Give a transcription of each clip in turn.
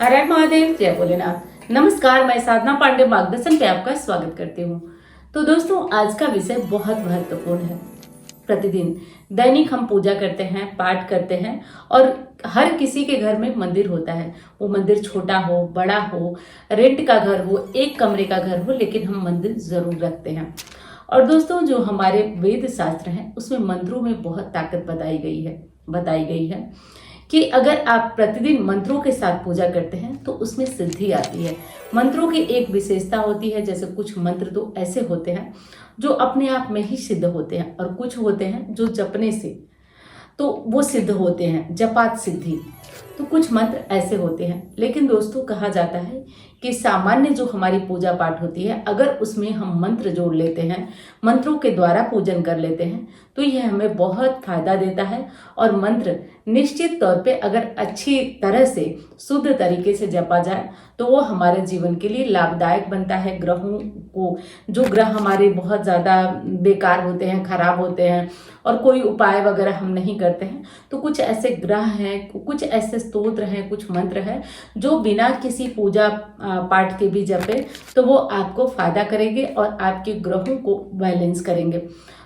हर हर महादेव, जय भोलेनाथ। नमस्कार, मैं साधना पांडे मार्गदर्शन पे आपका स्वागत करती हूँ। तो दोस्तों, आज का विषय बहुत महत्वपूर्ण है। प्रतिदिन दैनिक हम पूजा करते हैं, पाठ करते हैं और हर किसी के घर में मंदिर होता है। वो मंदिर छोटा हो, बड़ा हो, रेंट का घर हो, एक कमरे का घर हो, लेकिन हम मंदिर जरूर रखते हैं। और दोस्तों, जो हमारे वेद शास्त्र हैं उसमें मंत्रों में बहुत ताकत बताई गई है कि अगर आप प्रतिदिन मंत्रों के साथ पूजा करते हैं तो उसमें सिद्धि आती है। मंत्रों की एक विशेषता होती है, जैसे कुछ मंत्र तो ऐसे होते हैं जो अपने आप में ही सिद्ध होते हैं और कुछ होते हैं जो जपने से तो वो सिद्ध होते हैं, जपात सिद्धि। तो कुछ मंत्र ऐसे होते हैं। लेकिन दोस्तों, कहा जाता है कि सामान्य जो हमारी पूजा पाठ होती है, अगर उसमें हम मंत्र जोड़ लेते हैं, मंत्रों के द्वारा पूजन कर लेते हैं, तो यह हमें बहुत फायदा देता है। और मंत्र निश्चित तौर पे अगर अच्छी तरह से शुद्ध तरीके से जपा जाए तो वो हमारे जीवन के लिए लाभदायक बनता है। ग्रहों को, जो ग्रह हमारे बहुत ज़्यादा बेकार होते हैं, खराब होते हैं और कोई उपाय वगैरह हम नहीं करते हैं, तो कुछ ऐसे ग्रह हैं, कुछ ऐसे स्तोत्र हैं, कुछ मंत्र हैं जो बिना किसी पूजा पाठ के भी जपे तो वो आपको फायदा करेंगे और आपके ग्रहों को बैलेंस करेंगे।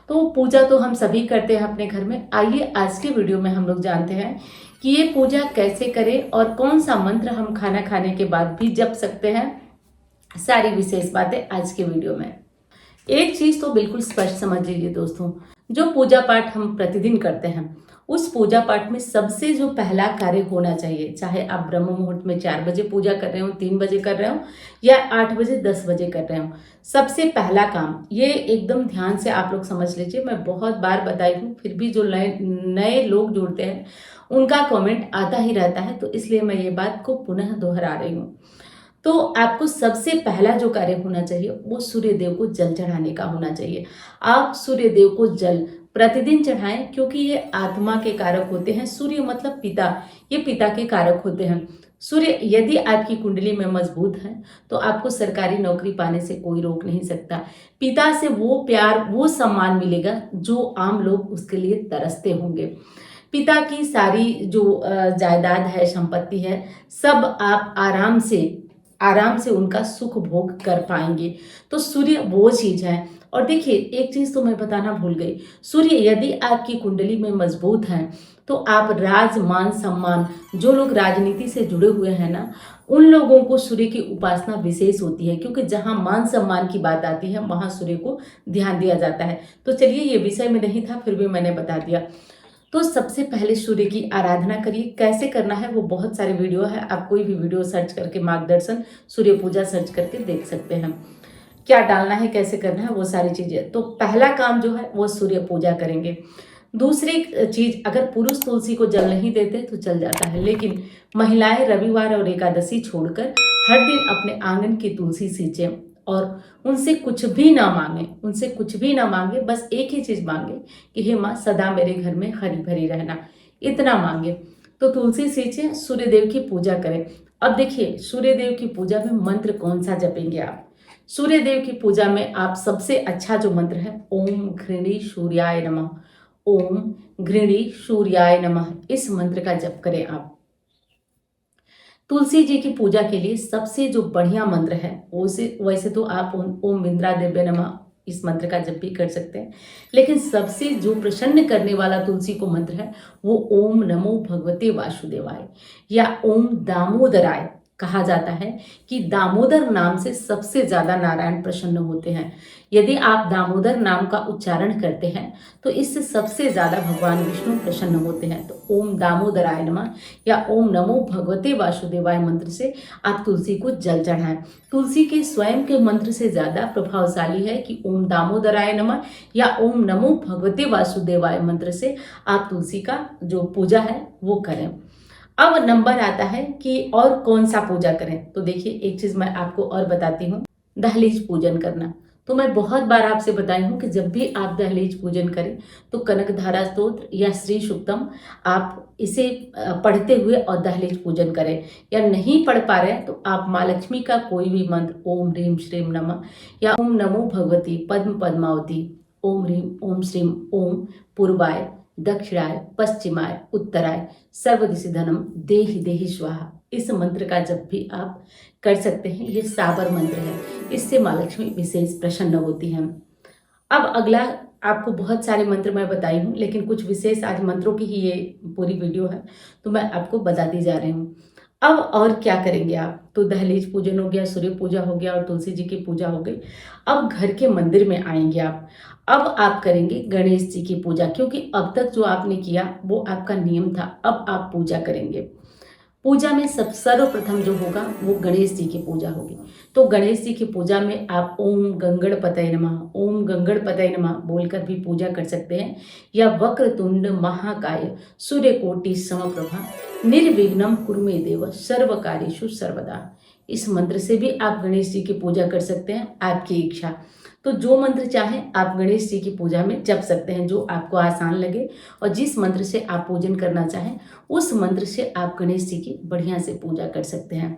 तो पूजा तो हम सभी करते हैं अपने घर में। आइए आज के वीडियो में हम लोग जानते हैं कि ये पूजा कैसे करें और कौन सा मंत्र हम खाना खाने के बाद भी जप सकते हैं। सारी विशेष बातें आज के वीडियो में। एक चीज तो बिल्कुल स्पष्ट समझ लीजिए दोस्तों, जो पूजा पाठ हम प्रतिदिन करते हैं उस पूजा पाठ में सबसे जो पहला कार्य होना चाहिए, चाहे आप ब्रह्म मुहूर्त में 4 बजे पूजा कर रहे हो, 3 बजे कर रहे हो या 8 बजे 10 बजे कर रहे हो, सबसे पहला काम ये एकदम ध्यान से आप लोग समझ लीजिए। मैं बहुत बार बताई हूँ, फिर भी जो नए नए लोग जुड़ते हैं उनका कमेंट आता ही रहता है, तो इसलिए मैं ये बात को पुनः दोहरा रही हूँ। तो आपको सबसे पहला जो कार्य होना चाहिए वो सूर्य देव को जल चढ़ाने का होना चाहिए। आप सूर्य देव को जल प्रतिदिन चढ़ाएं, क्योंकि ये आत्मा के कारक होते हैं। सूर्य मतलब पिता, ये पिता के कारक होते हैं। सूर्य यदि आपकी कुंडली में मजबूत है तो आपको सरकारी नौकरी पाने से कोई रोक नहीं सकता। पिता से वो प्यार, वो सम्मान मिलेगा जो आम लोग उसके लिए तरसते होंगे। पिता की सारी जो जायदाद है, संपत्ति है, सब आप आराम से उनका सुख भोग कर पाएंगे। तो सूर्य वो चीज है। और देखिए, एक चीज तो मैं बताना भूल गई, सूर्य यदि आपकी कुंडली में मजबूत है तो आप राज मान सम्मान, जो लोग राजनीति से जुड़े हुए हैं ना, उन लोगों को सूर्य की उपासना विशेष होती है, क्योंकि जहां मान सम्मान की बात आती है वहां सूर्य को ध्यान दिया जाता है। तो चलिए, ये विषय में नहीं था, फिर भी मैंने बता दिया। तो सबसे पहले सूर्य की आराधना करिए। कैसे करना है वो बहुत सारे वीडियो है, आप कोई भी वीडियो सर्च करके मार्गदर्शन सूर्य पूजा सर्च करके देख सकते हैं। क्या डालना है, कैसे करना है, वो सारी चीजें। तो पहला काम जो है वो सूर्य पूजा करेंगे। दूसरी चीज, अगर पुरुष तुलसी को जल नहीं देते तो चल जाता है, लेकिन महिलाएं रविवार और एकादशी छोड़कर हर दिन अपने आंगन की तुलसी सींचे और उनसे कुछ भी ना मांगे, बस एक ही चीज मांगे कि हे माँ, सदा मेरे घर में हरी भरी रहना, इतना मांगे। तो तुलसी सींचे, सूर्य देव की पूजा करें। अब देखिए, सूर्य देव की पूजा में मंत्र कौन सा जपेंगे आप। सूर्य देव की पूजा में आप सबसे अच्छा जो मंत्र है, ओम घृणी सूर्याय नमः, ओम घृणी सूर्याय नमः, इस मंत्र का जप करें आप। तुलसी जी की पूजा के लिए सबसे जो बढ़िया मंत्र है, वैसे तो आप ओम इंद्रा देव्य नमः इस मंत्र का जप भी कर सकते हैं, लेकिन सबसे जो प्रसन्न करने वाला तुलसी को मंत्र है वो ओम नमो भगवते वासुदेवाय या ओम दामोदराय। कहा जाता है कि दामोदर नाम से सबसे ज्यादा नारायण प्रसन्न होते हैं। यदि आप दामोदर नाम का उच्चारण करते हैं तो इससे सबसे ज्यादा भगवान विष्णु प्रसन्न होते हैं। तो ओम दामोदराय नमः या ओम नमो भगवते वासुदेवाय मंत्र से आप तुलसी को जल चढ़ाएं। तुलसी के स्वयं के मंत्र से ज्यादा प्रभावशाली है कि ओम दामोदराय नमः या ओम नमो भगवते वासुदेवाय मंत्र से आप तुलसी का जो पूजा है वो करें। अब नंबर आता है कि और कौन सा पूजा करें। तो देखिए, एक चीज मैं आपको और बताती हूँ, दहलीज पूजन करना। तो मैं बहुत बार आपसे बताई हूँ कि जब भी आप दहलीज पूजन करें तो कनकधारा स्तोत्र या श्री सुक्तम आप इसे पढ़ते हुए और दहलीज पूजन करें। या नहीं पढ़ पा रहे हैं तो आप माँ लक्ष्मी का कोई भी मंत्र, ओम ह्रीम श्रीम नमः या ओम नमो भगवती पद्म पद्मावती, ओम ह्रीम ओम श्रीम ओम पूर्वाय दक्षिणाय पश्चिमाय उत्तराय सर्वदिशि धनम देहि देहि स्वाहा। इस मंत्र का जब भी आप कर सकते हैं, ये साबर मंत्र है, इससे माँ लक्ष्मी विशेष प्रसन्न होती हैं। अब अगला, आपको बहुत सारे मंत्र मैं बताई हूँ, लेकिन कुछ विशेष आज मंत्रों की ही ये पूरी वीडियो है, तो मैं आपको बताती जा रही हूँ। अब और क्या करेंगे आप, तो दहलीज पूजन हो गया, सूर्य पूजा हो गया और तुलसी जी की पूजा हो गई। अब घर के मंदिर में आएंगे आप। अब आप करेंगे गणेश जी की पूजा, क्योंकि अब तक जो आपने किया वो आपका नियम था, अब आप पूजा करेंगे। पूजा में सब सर्वप्रथम जो होगा वो गणेश जी की पूजा होगी। तो गणेश जी की पूजा में आप ओम गंगणपतये नमः, ओम गंगणपतये नमः बोलकर भी पूजा कर सकते हैं, या वक्रतुंड महाकाय सूर्यकोटि समप्रभा निर्विघ्नं कुरु मे देव सर्वकार्येषु सर्वदा, इस मंत्र से भी आप गणेश जी की पूजा कर सकते हैं, आपकी इच्छा। तो जो मंत्र चाहें आप गणेश जी की पूजा में जप सकते हैं, जो आपको आसान लगे, और जिस मंत्र से आप पूजन करना चाहें उस मंत्र से आप गणेश जी की बढ़िया से पूजा कर सकते हैं।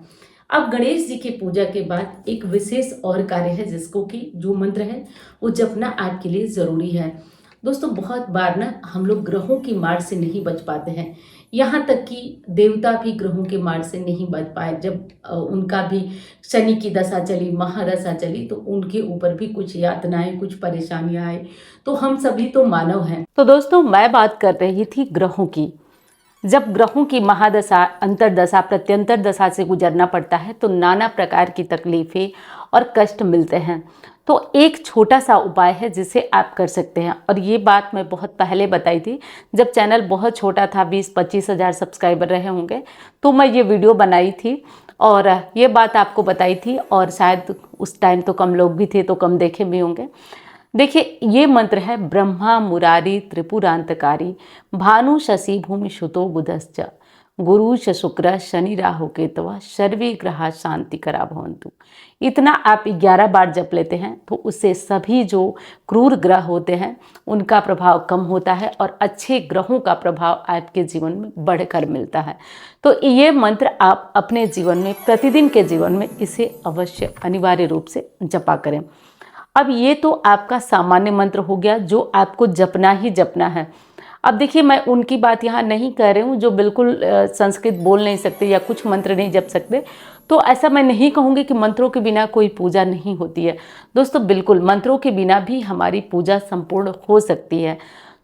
अब गणेश जी की पूजा के बाद एक विशेष और कार्य है, जिसको कि जो मंत्र है वो जपना आपके लिए ज़रूरी है। दोस्तों, बहुत बार ना हम लोग ग्रहों की मार से नहीं बच पाते हैं, यहाँ तक कि देवता भी ग्रहों के मार से नहीं बच पाए। जब उनका भी शनि की दशा चली, महादशा चली, तो उनके ऊपर भी कुछ यातनाएं, कुछ परेशानियां आई। तो हम सभी तो मानव हैं। तो दोस्तों, मैं बात कर रही थी ग्रहों की। जब ग्रहों की महादशा, अंतरदशा, प्रत्यंतर दशा से गुजरना पड़ता है तो नाना प्रकार की तकलीफें और कष्ट मिलते हैं। तो एक छोटा सा उपाय है जिसे आप कर सकते हैं, और ये बात मैं बहुत पहले बताई थी, जब चैनल बहुत छोटा था, 20-25 हज़ार सब्सक्राइबर रहे होंगे, तो मैं ये वीडियो बनाई थी और ये बात आपको बताई थी, और शायद उस टाइम तो कम लोग भी थे तो कम देखे भी होंगे। देखिए, ये मंत्र है ब्रह्मा मुरारी त्रिपुरांतकारी भानु शशि भूमि शुतो बुधश्च गुरु शुक्र शनि राहु केतवा सर्वे ग्रहा शांति करा भवन्तु। इतना आप 11 बार जप लेते हैं तो उससे सभी जो क्रूर ग्रह होते हैं उनका प्रभाव कम होता है और अच्छे ग्रहों का प्रभाव आपके जीवन में बढ़कर मिलता है। तो ये मंत्र आप अपने जीवन में, प्रतिदिन के जीवन में इसे अवश्य अनिवार्य रूप से जपा करें। अब ये तो आपका सामान्य मंत्र हो गया जो आपको जपना ही जपना है। अब देखिए, मैं उनकी बात यहाँ नहीं कर रही हूँ जो बिल्कुल संस्कृत बोल नहीं सकते या कुछ मंत्र नहीं जप सकते, तो ऐसा मैं नहीं कहूँगी कि मंत्रों के बिना कोई पूजा नहीं होती है। दोस्तों, बिल्कुल मंत्रों के बिना भी हमारी पूजा संपूर्ण हो सकती है।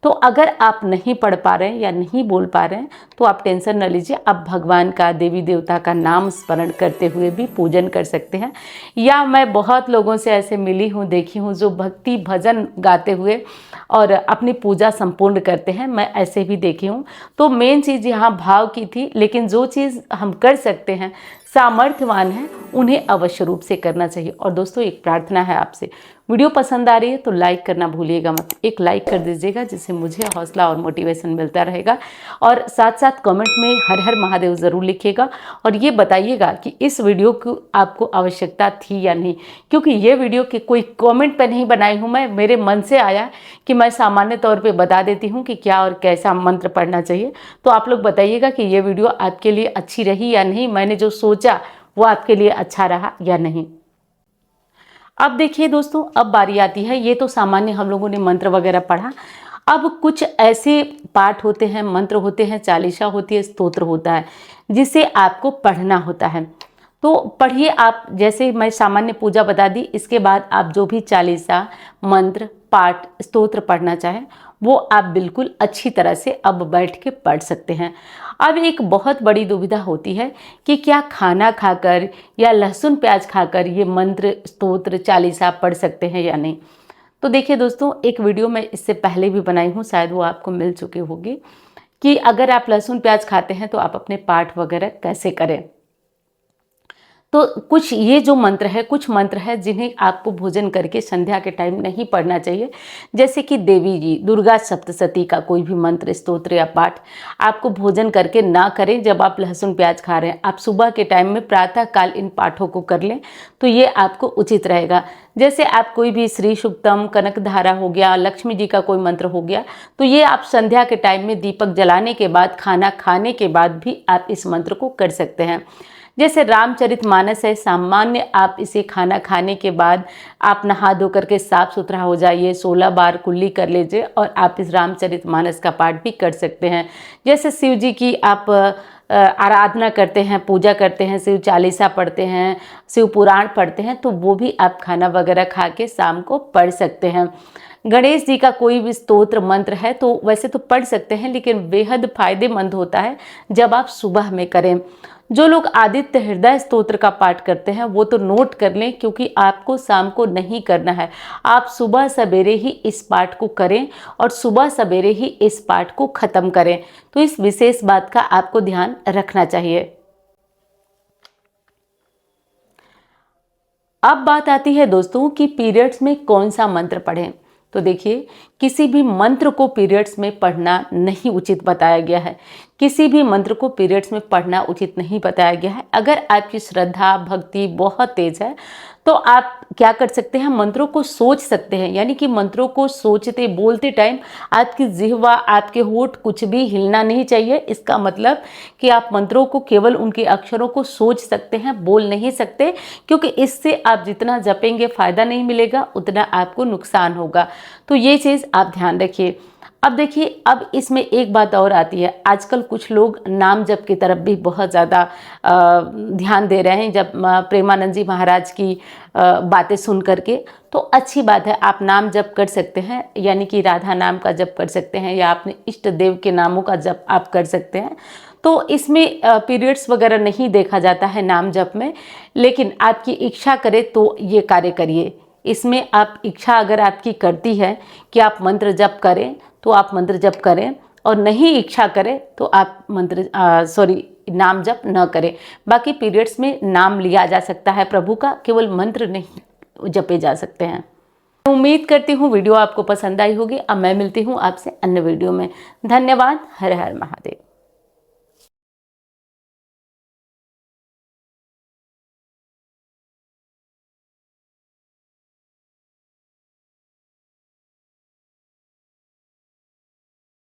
तो अगर आप नहीं पढ़ पा रहे हैं या नहीं बोल पा रहे हैं तो आप टेंशन न लीजिए, आप भगवान का, देवी देवता का नाम स्मरण करते हुए भी पूजन कर सकते हैं। या मैं बहुत लोगों से ऐसे मिली हूँ, देखी हूँ, जो भक्ति भजन गाते हुए और अपनी पूजा संपूर्ण करते हैं, मैं ऐसे भी देखी हूँ। तो मेन चीज़ यहाँ भाव की थी, लेकिन जो चीज़ हम कर सकते हैं, सामर्थ्यवान है, उन्हें अवश्य रूप से करना चाहिए। और दोस्तों, एक प्रार्थना है आपसे, वीडियो पसंद आ रही है तो लाइक करना भूलिएगा मत, एक लाइक कर दीजिएगा, जिससे मुझे हौसला और मोटिवेशन मिलता रहेगा। और साथ साथ कमेंट में हर हर महादेव ज़रूर लिखिएगा और ये बताइएगा कि इस वीडियो की आपको आवश्यकता थी या नहीं, क्योंकि ये वीडियो की कोई कमेंट पे नहीं बनाई हूँ मैं, मेरे मन से आया कि मैं सामान्य तौर पे बता देती हूँ कि क्या और कैसा मंत्र पढ़ना चाहिए। तो आप लोग बताइएगा कि ये वीडियो आपके लिए अच्छी रही या नहीं, मैंने जो सोचा वो आपके लिए अच्छा रहा या नहीं। अब देखिए दोस्तों, अब बारी आती है, ये तो सामान्य हम लोगों ने मंत्र वगैरह पढ़ा। अब कुछ ऐसे पाठ होते हैं, मंत्र होते हैं, चालीसा होती है, स्तोत्र होता है, जिसे आपको पढ़ना होता है। तो पढ़िए आप, जैसे मैं सामान्य पूजा बता दी, इसके बाद आप जो भी चालीसा, मंत्र, पाठ, स्तोत्र पढ़ना चाहें वो आप बिल्कुल अच्छी तरह से अब बैठ के पढ़ सकते हैं। अब एक बहुत बड़ी दुविधा होती है कि क्या खाना खाकर या लहसुन प्याज खाकर ये मंत्र, स्तोत्र, चालीसा पढ़ सकते हैं या नहीं। तो देखिए दोस्तों, एक वीडियो मैं इससे पहले भी बनाई हूँ, शायद वो आपको मिल चुकी होगी, कि अगर आप लहसुन प्याज खाते हैं तो आप अपने पाठ वगैरह कैसे करें। तो कुछ ये जो मंत्र है, कुछ मंत्र है जिन्हें आपको भोजन करके संध्या के टाइम नहीं पढ़ना चाहिए, जैसे कि देवी जी, दुर्गा सप्तशती का कोई भी मंत्र, स्तोत्र या पाठ आपको भोजन करके ना करें जब आप लहसुन प्याज खा रहे हैं। आप सुबह के टाइम में प्रातः काल इन पाठों को कर लें तो ये आपको उचित रहेगा। जैसे आप कोई भी श्री सुक्तम, कनक धारा हो गया, लक्ष्मी जी का कोई मंत्र हो गया, तो ये आप संध्या के टाइम में दीपक जलाने के बाद, खाना खाने के बाद भी आप इस मंत्र को कर सकते हैं। जैसे रामचरितमानस है, सामान्य आप इसे खाना खाने के बाद आप नहा धो करके साफ सुथरा हो जाइए, 16 बार कुल्ली कर लीजिए और आप इस रामचरितमानस का पाठ भी कर सकते हैं। जैसे शिव जी की आप आराधना करते हैं, पूजा करते हैं, शिव चालीसा पढ़ते हैं, शिव पुराण पढ़ते हैं, तो वो भी आप खाना वगैरह खा के शाम को पढ़ सकते हैं। गणेश जी का कोई भी स्तोत्र मंत्र है तो वैसे तो पढ़ सकते हैं, लेकिन बेहद फायदेमंद होता है जब आप सुबह में करें। जो लोग आदित्य हृदय स्तोत्र का पाठ करते हैं वो तो नोट कर लें, क्योंकि आपको शाम को नहीं करना है। आप सुबह सवेरे ही इस पाठ को करें और सुबह सवेरे ही इस पाठ को खत्म करें। तो इस विशेष बात का आपको ध्यान रखना चाहिए। अब बात आती है दोस्तों कि पीरियड्स में कौन सा मंत्र पढ़ें। तो देखिए, किसी भी मंत्र को पीरियड्स में पढ़ना नहीं उचित बताया गया है। किसी भी मंत्र को पीरियड्स में पढ़ना उचित नहीं बताया गया है। अगर आपकी श्रद्धा भक्ति बहुत तेज है तो आप क्या कर सकते हैं, मंत्रों को सोच सकते हैं। यानी कि मंत्रों को सोचते बोलते टाइम आपकी जिह्वा, आपके होंठ कुछ भी हिलना नहीं चाहिए। इसका मतलब कि आप मंत्रों को केवल उनके अक्षरों को सोच सकते हैं, बोल नहीं सकते, क्योंकि इससे आप जितना जपेंगे फायदा नहीं मिलेगा, उतना आपको नुकसान होगा। तो ये चीज़ आप ध्यान रखिए। अब देखिए, अब इसमें एक बात और आती है। आजकल कुछ लोग नाम जप की तरफ भी बहुत ज़्यादा ध्यान दे रहे हैं। जब प्रेमानंद जी महाराज की बातें सुन करके, तो अच्छी बात है, आप नाम जप कर सकते हैं। यानी कि राधा नाम का जप कर सकते हैं या अपने इष्ट देव के नामों का जप आप कर सकते हैं। तो इसमें पीरियड्स वगैरह नहीं देखा जाता है नाम जप में, लेकिन आपकी इच्छा करे तो ये कार्य करिए। इसमें आप इच्छा अगर आपकी करती है कि आप मंत्र जप करें तो आप मंत्र जप करें, और नहीं इच्छा करें तो आप नाम जप न करें। बाकी पीरियड्स में नाम लिया जा सकता है प्रभु का, केवल मंत्र नहीं जपे जा सकते हैं। उम्मीद करती हूँ वीडियो आपको पसंद आई होगी। अब मैं मिलती हूँ आपसे अन्य वीडियो में। धन्यवाद। हर हर महादेव।